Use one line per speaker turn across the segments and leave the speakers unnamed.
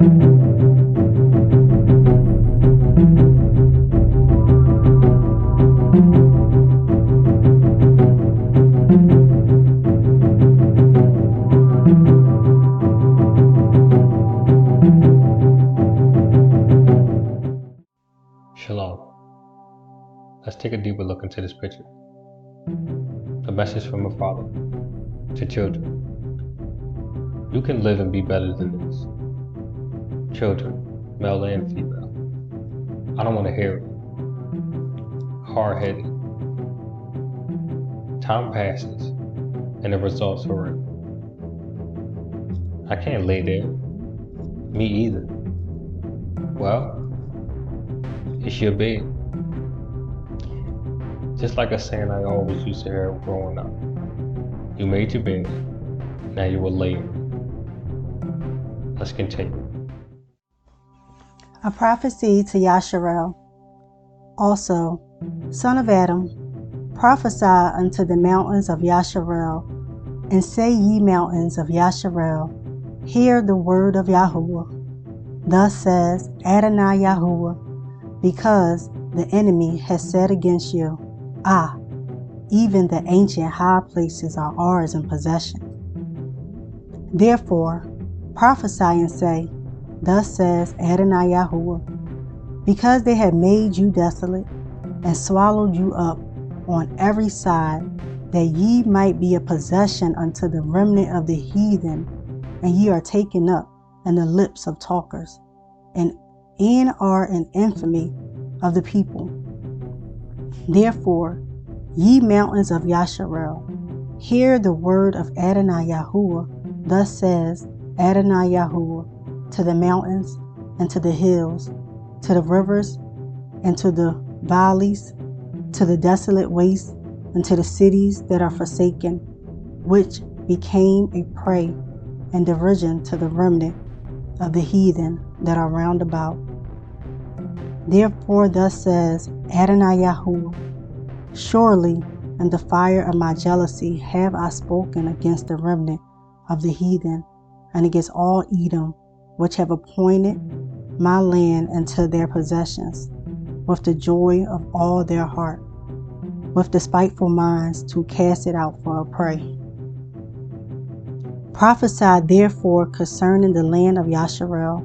Shalom. Let's take a deeper look into this picture. A message from a father to children. You can live and be better than this. Children, male and female. I don't want to hear it. Hard-headed. Time passes and the results are in. I can't lay there. Me either. Well, it's your bed. Just like a saying I always used to hear growing up. You made your bed, now you will lay in it. Let's continue.
A prophecy to Yasharel. Also, son of Adam, prophesy unto the mountains of Yasharel, and say, ye mountains of Yasharel, hear the word of Yahuwah. Thus says Adonai Yahuwah, because the enemy has said against you, even the ancient high places are ours in possession. Therefore, prophesy and say, thus says Adonai Yahuwah, because they have made you desolate and swallowed you up on every side, that ye might be a possession unto the remnant of the heathen, and ye are taken up in the lips of talkers, and are an infamy of the people. Therefore, ye mountains of Yasharel, hear the word of Adonai Yahuwah. Thus says Adonai Yahuwah, to the mountains and to the hills, to the rivers and to the valleys, to the desolate wastes, and to the cities that are forsaken, which became a prey and derision to the remnant of the heathen that are round about. Therefore thus says Adonai Yahuwah, surely in the fire of my jealousy have I spoken against the remnant of the heathen, and against all Edom, which have appointed my land into their possessions, with the joy of all their heart, with despiteful minds to cast it out for a prey. Prophesy therefore concerning the land of Yasharel,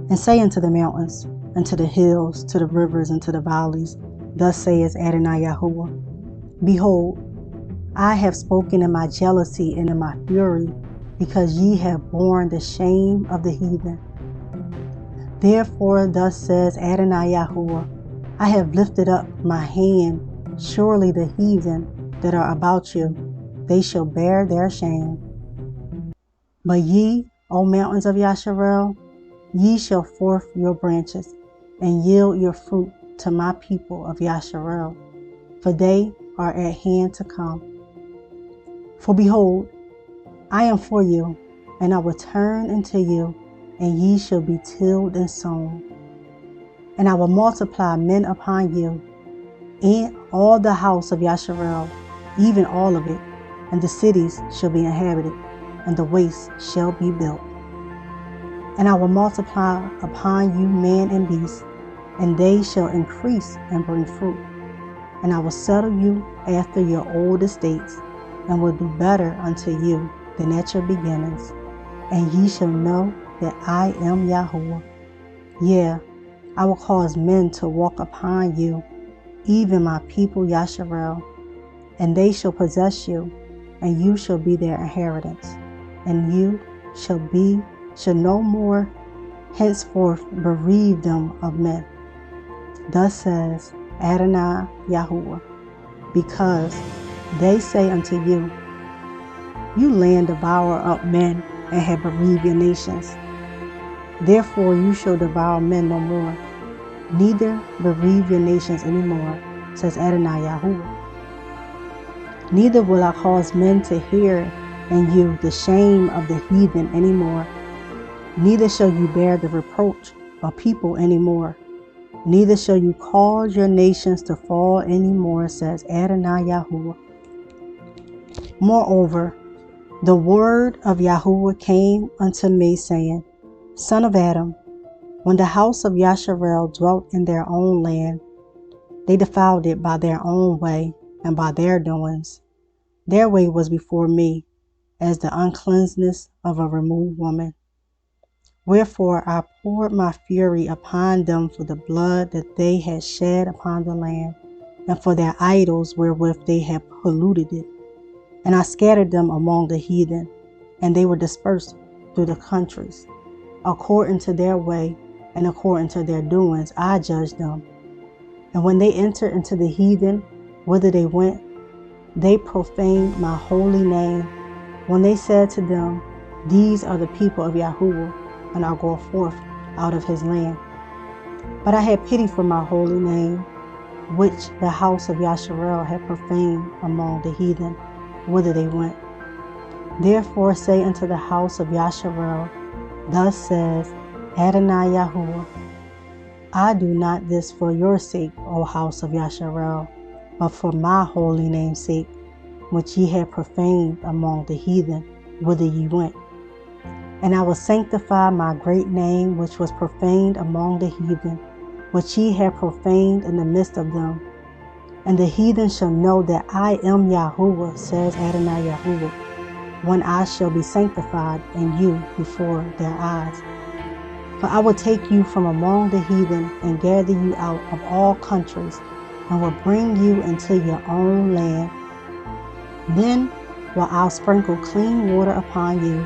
and say unto the mountains, and to the hills, to the rivers, and to the valleys, thus says Adonai Yahuwah, behold, I have spoken in my jealousy and in my fury, because ye have borne the shame of the heathen. Therefore thus says Adonai Yahuwah, I have lifted up my hand, surely the heathen that are about you, they shall bear their shame. But ye, O mountains of Yasharel, ye shall forth your branches, and yield your fruit to my people of Yasharel, for they are at hand to come. For behold, I am for you, and I will turn unto you, and ye shall be tilled and sown. And I will multiply men upon you, and all the house of Yasharel, even all of it, and the cities shall be inhabited, and the wastes shall be built. And I will multiply upon you man and beast, and they shall increase and bring fruit. And I will settle you after your old estates, and will do better unto you than at your beginnings. And ye shall know that I am Yahuwah. Yea, I will cause men to walk upon you, even my people Yasharel, and they shall possess you, and you shall be their inheritance, and you shall no more henceforth bereave them of men. Thus says Adonai Yahuwah, because they say unto you, you land devour up men, and have bereaved your nations. Therefore you shall devour men no more, neither bereave your nations any more, says Adonai Yahuwah. Neither will I cause men to hear in you the shame of the heathen any more, neither shall you bear the reproach of people any more, neither shall you cause your nations to fall any more, says Adonai Yahuwah. Moreover, the word of Yahuwah came unto me, saying, Son of Adam, when the house of Yasharel dwelt in their own land, they defiled it by their own way and by their doings. Their way was before me as the uncleanness of a removed woman. Wherefore I poured my fury upon them for the blood that they had shed upon the land, and for their idols wherewith they had polluted it. And I scattered them among the heathen, and they were dispersed through the countries. According to their way and according to their doings I judged them. And when they entered into the heathen, whither they went, they profaned my holy name, when they said to them, These are the people of Yahuwah, and are go forth out of his land. But I had pity for my holy name, which the house of Yasharel had profaned among the heathen, whither they went. Therefore say unto the house of Yasharel, Thus says Adonai Yahuwah, I do not this for your sake, O house of Yasharel, but for my holy name's sake, which ye have profaned among the heathen, whither ye went. And I will sanctify my great name, which was profaned among the heathen, which ye have profaned in the midst of them. And the heathen shall know that I am Yahuwah, says Adonai Yahuwah, when I shall be sanctified in you before their eyes. For I will take you from among the heathen and gather you out of all countries, and will bring you into your own land. Then will I sprinkle clean water upon you,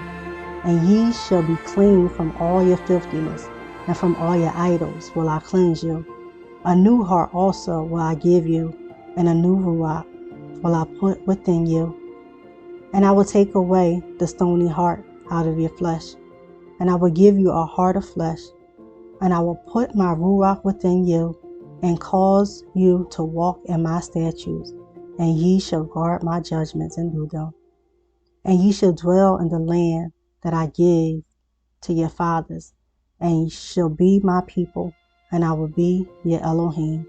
and ye shall be clean from all your filthiness, and from all your idols will I cleanse you. A new heart also will I give you, and a new ruach will I put within you. And I will take away the stony heart out of your flesh, and I will give you a heart of flesh, and I will put my ruach within you, and cause you to walk in my statutes, and ye shall guard my judgments and do them. And ye shall dwell in the land that I give to your fathers, and ye shall be my people, and I will be your Elohim.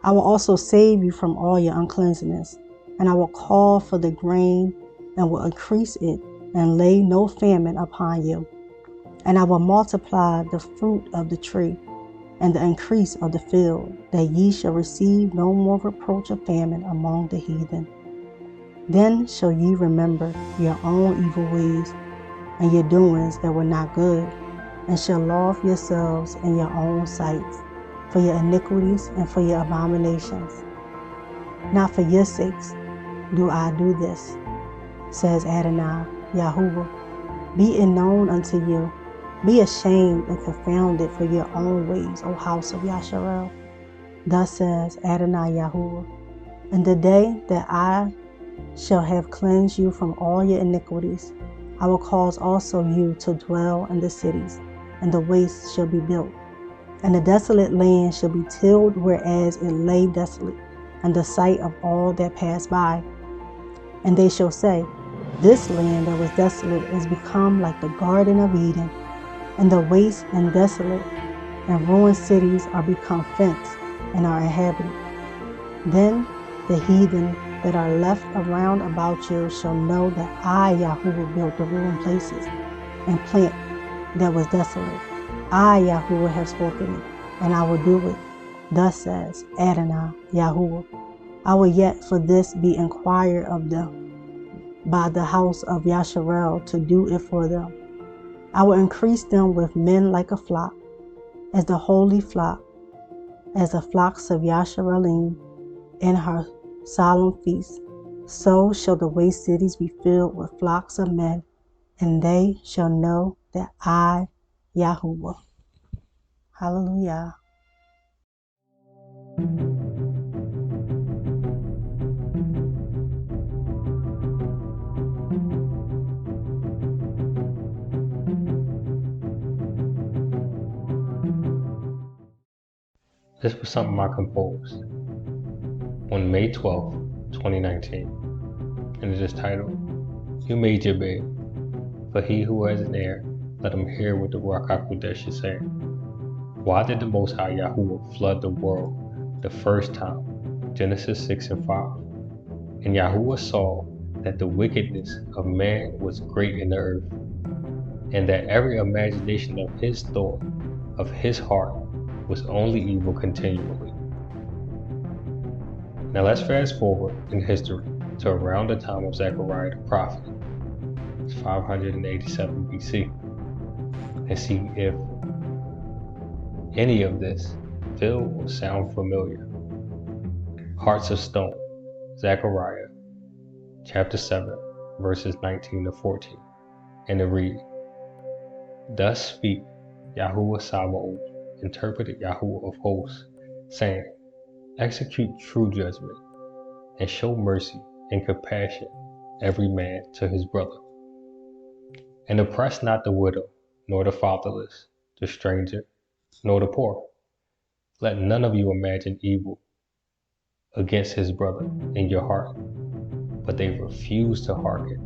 I will also save you from all your uncleanness, and I will call for the grain, and will increase it, and lay no famine upon you. And I will multiply the fruit of the tree, and the increase of the field, that ye shall receive no more reproach of famine among the heathen. Then shall ye remember your own evil ways, and your doings that were not good, and shall love yourselves in your own sights, for your iniquities and for your abominations. Not for your sakes do I do this, says Adonai Yahuwah. Be it known unto you, be ashamed and confounded for your own ways, O house of Yasharel. Thus says Adonai Yahuwah, in the day that I shall have cleansed you from all your iniquities, I will cause also you to dwell in the cities, and the wastes shall be built, and the desolate land shall be tilled, whereas it lay desolate, in the sight of all that pass by. And they shall say, This land that was desolate is become like the Garden of Eden, and the waste and desolate and ruined cities are become fenced and are inhabited. Then the heathen that are left around about you shall know that I, Yahuwah, built the ruined places and plant that was desolate. I, Yahuwah, have spoken it, and I will do it. Thus says Adonai Yahuwah. I will yet for this be inquired of them by the house of Yasharel to do it for them. I will increase them with men like a flock, as the holy flock, as the flocks of Yasharelim in her solemn feast. So shall the waste cities be filled with flocks of men, and they shall know that I, Yahuwah. Hallelujah.
This was something I composed on May 12th, 2019, and it is titled, You Made Your Bed. For he who has an ear, let him hear what the Ruach HaKodesh is saying. Why did the Most High Yahuwah flood the world the first time? Genesis 6 and 5. And Yahuwah saw that the wickedness of man was great in the earth, and that every imagination of his thought, of his heart, was only evil continually. Now let's fast forward in history to around the time of Zechariah the prophet, 587 BC, and see if any of this feel or sound familiar. Hearts of Stone, Zechariah chapter 7, verses 19 to 14, and it reads, Thus speak Yahuwah Sabaoth, interpreted Yahuwah of hosts, saying, Execute true judgment, and show mercy and compassion every man to his brother. And oppress not the widow, nor the fatherless, the stranger, nor the poor. Let none of you imagine evil against his brother in your heart. But they refused to hearken,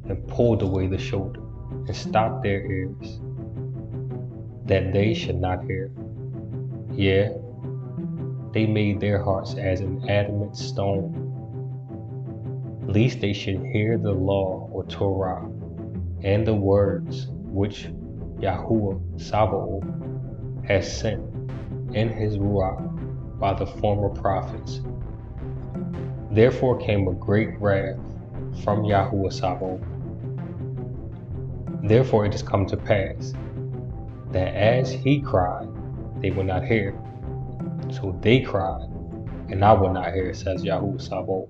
and pulled away the shoulder, and stopped their ears, that they should not hear. Yea, they made their hearts as an adamant stone, lest they should hear the law or Torah, and the words which Yahuwah Sabaoth has sent in his Ruach by the former prophets. Therefore came a great wrath from Yahuwah Sabaoth. Therefore it has come to pass that as he cried, they will not hear. So they cried, and I will not hear, says Yahuwah Sabaoth.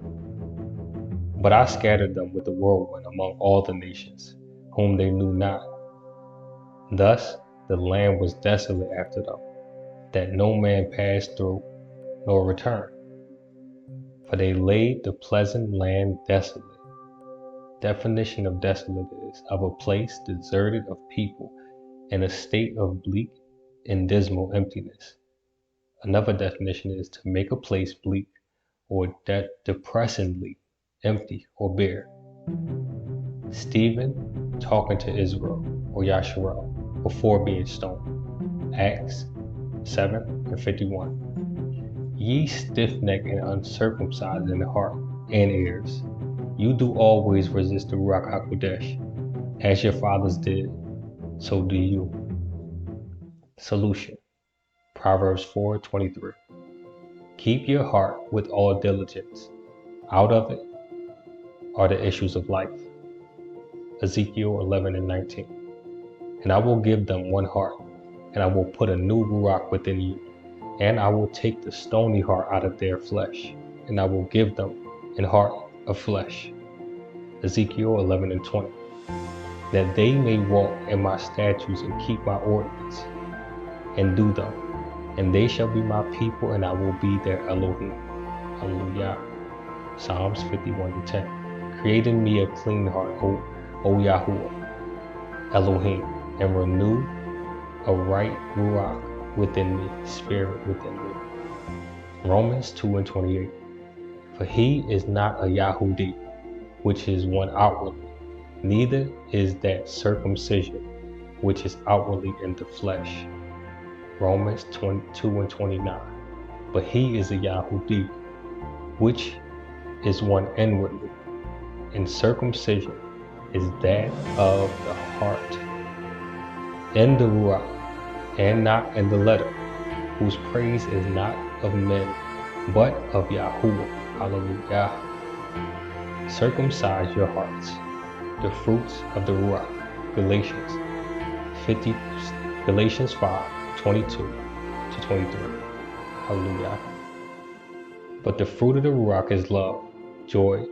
But I scattered them with the whirlwind among all the nations, whom they knew not. Thus the land was desolate after them, that no man passed through, nor returned. For they laid the pleasant land desolate. Definition of desolate is of a place deserted of people, in a state of bleak and dismal emptiness. Another definition is to make a place bleak or depressingly empty or bare. Stephen talking to Israel or Yasharel before being stoned. Acts 7:51. Ye stiff-necked and uncircumcised in the heart and ears, you do always resist the Ruach HaKodesh, as your fathers did, so do you. Solution. Proverbs 4:23. Keep your heart with all diligence. Out of it are the issues of life. Ezekiel 11:19. And I will give them one heart, and I will put a new Ruach within you, and I will take the stony heart out of their flesh, and I will give them an heart of flesh. Ezekiel 11:20. That they may walk in my statutes and keep my ordinance, and do them. And they shall be my people, and I will be their Elohim. Hallelujah. Psalms 51:10. Create in me a clean heart, O Yahuwah, Elohim, and renew a right Ruach within me, spirit within me. Romans 2:28. For he is not a Yahudi, which is one outwardly, neither is that circumcision, which is outwardly in the flesh. Romans 22:29. But he is a Yahudi, which is one inwardly, and circumcision is that of the heart, in the Ruach, and not in the letter, whose praise is not of men, but of Yahuwah. Hallelujah. Circumcise your hearts, the fruits of the Ruach. Galatians 5:22-23. Hallelujah. But the fruit of the Ruach is love, joy,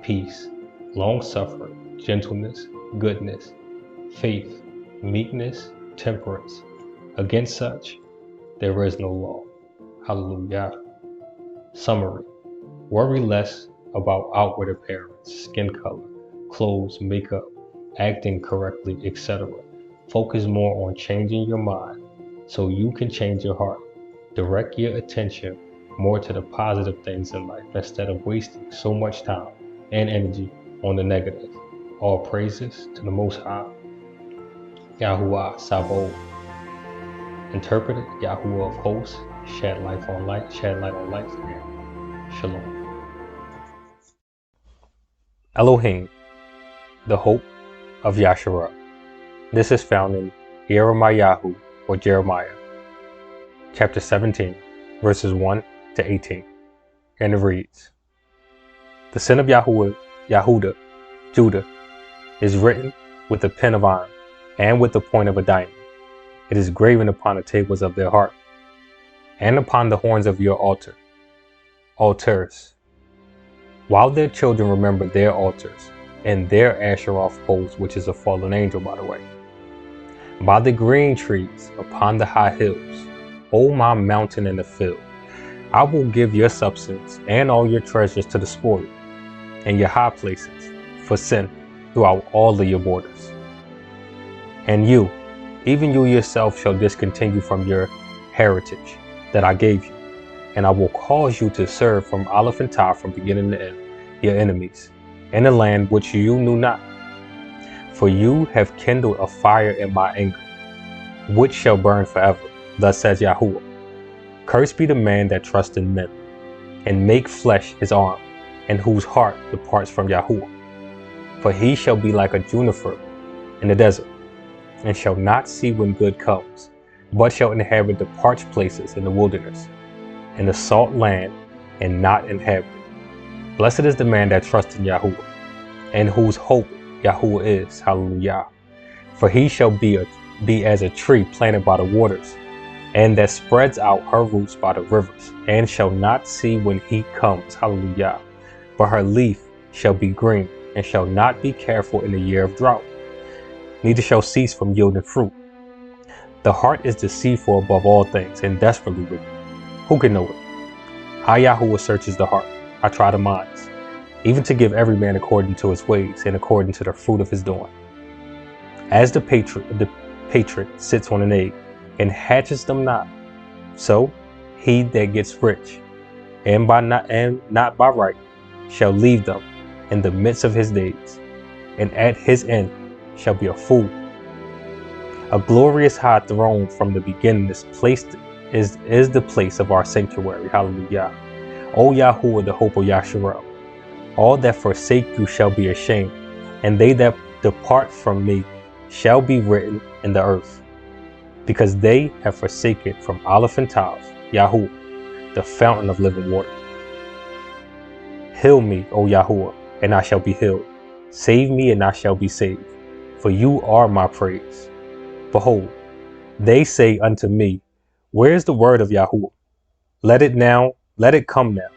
peace, long-suffering, gentleness, goodness, faith, meekness, temperance. Against such, there is no law. Hallelujah. Summary. Worry less about outward appearance, skin color, clothes, makeup, acting correctly, etc. Focus more on changing your mind so you can change your heart. Direct your attention more to the positive things in life instead of wasting so much time and energy on the negative. All praises to the Most High. Yahuwah Sabaoth. Interpreted Yahuwah of hosts. Shed light on light. Shalom. Elohim, the hope of Yasharah. This is found in Jeremiah or Jeremiah, chapter 17, verses 1 to 18. And it reads, "The sin of Judah, is written with a pen of iron and with the point of a diamond. It is graven upon the tables of their heart and upon the horns of your altars, while their children remember their altars and their Asheroth poles," which is a fallen angel, by the way, "by the green trees upon the high hills, O my mountain in the field. I will give your substance and all your treasures to the spoil, and your high places for sin throughout all of your borders. And you, even you yourself, shall discontinue from your heritage that I gave you, and I will cause you to serve from Aleph and Tau, from beginning to end, your enemies, in a land which you knew not. For you have kindled a fire in my anger, which shall burn forever. Thus says Yahuwah. Cursed be the man that trusts in men, and make flesh his arm, and whose heart departs from Yahuwah. For he shall be like a juniper in the desert, and shall not see when good comes, but shall inhabit the parched places in the wilderness, in the salt land, and not inhabit it. Blessed is the man that trusts in Yahuwah, and whose hope Yahuwah is. Hallelujah. For he shall be as a tree planted by the waters, and that spreads out her roots by the rivers, and shall not see when heat comes. Hallelujah. But her leaf shall be green, and shall not be careful in the year of drought, neither shall cease from yielding fruit. The heart is deceitful above all things, and desperately wicked. Who can know it? I, Yahuwah, searches the heart. I try the minds, even to give every man according to his ways, and according to the fruit of his doing. As the patriot sits on an egg, and hatches them not, so he that gets rich, and not by right, shall leave them in the midst of his days, and at his end shall be a fool. A glorious high throne from the beginning is the place of our sanctuary. Hallelujah. O Yahuwah, the hope of Yasharel. All that forsake you shall be ashamed, and they that depart from me shall be written in the earth, because they have forsaken from Aleph and Tau, Yahuwah, the fountain of living water. Heal me, O Yahuwah, and I shall be healed. Save me, and I shall be saved, for you are my praise. Behold, they say unto me, where is the word of Yahuwah? Let it come now.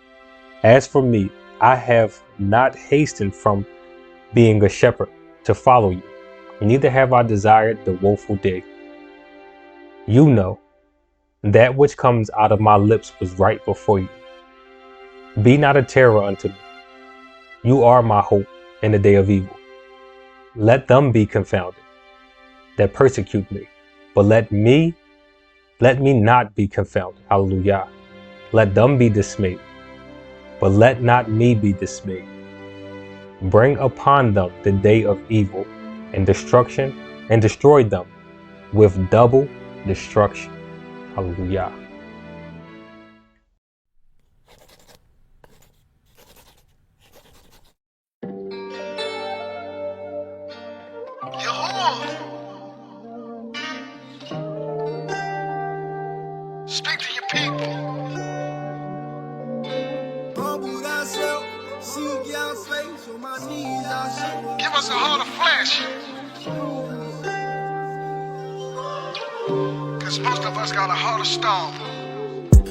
As for me, I have not hastened from being a shepherd to follow you, neither have I desired the woeful day. You know, that which comes out of my lips was right before you. Be not a terror unto me. You are my hope in the day of evil. Let them be confounded that persecute me, but let me not be confounded. Hallelujah. Let them be dismayed, but let not me be dismayed. Bring upon them the day of evil and destruction, and destroy them with double destruction. Hallelujah.
Speak to your people. Humble thyself, seek your face, on my knees I show. Give us a heart of flesh. Cause most of us got a heart of stone.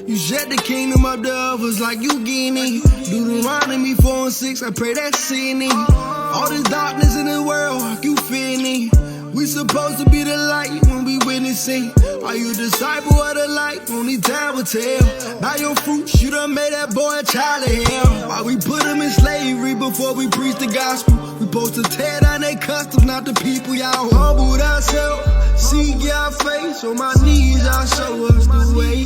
You set the kingdom up to others like you guinea. Deuteronomy 4:6, I pray that's sinning. All this darkness in the world, you feeling. We supposed to be the light when we witnessing. Are you a disciple of the light? Only time will tell. By your fruits, you done made that boy a child of hell. Why we put him in slavery before we preach the gospel? We supposed to tear down their customs, not the people. Y'all humble ourselves, seek your face. On my knees, y'all show us the way.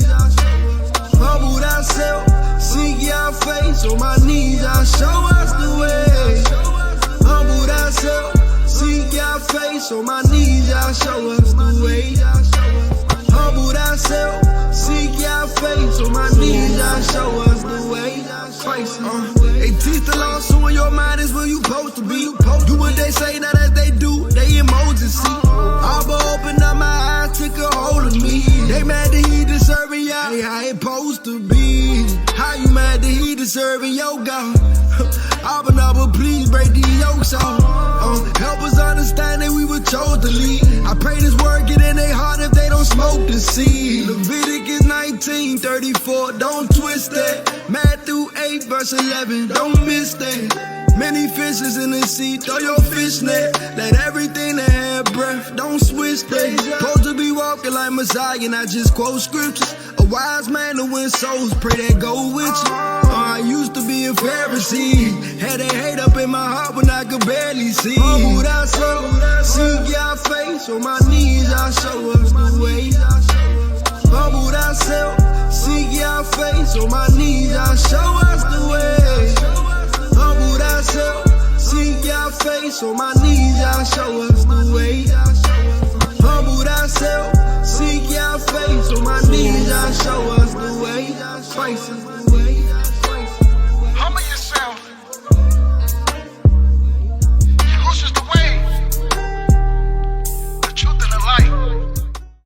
Humble ourselves, seek your face. On my knees, y'all show us the way. Humble ourselves, seek your face. On my knees, y'all show us the way. Humble ourselves, seek your face. On my knees, y'all show us the way. Christ, they teach the law, so in your mind is where you supposed to be. Do what they say, not as they do, they emojis see. All serving your God. Abba, please break these yokes off. Help us understand that we were chosen to lead. I pray this word get in their heart if they don't smoke the seed. Leviticus 19:34, don't twist that. Matthew 8 verse 11, don't miss that. Many fishes in the sea, throw your fish net. Let everything that had breath, don't switch that. Supposed to be walking like Messiah, not just quote scriptures. A wise man to win souls, pray that go with you. I used to be a Pharisee, had that hate up in my heart when I could barely see. Humble thyself, seek your face, on my knees I show us the way. Humble thyself, seek your face, on my knees I show us the way. Humble thyself, seek your face, on my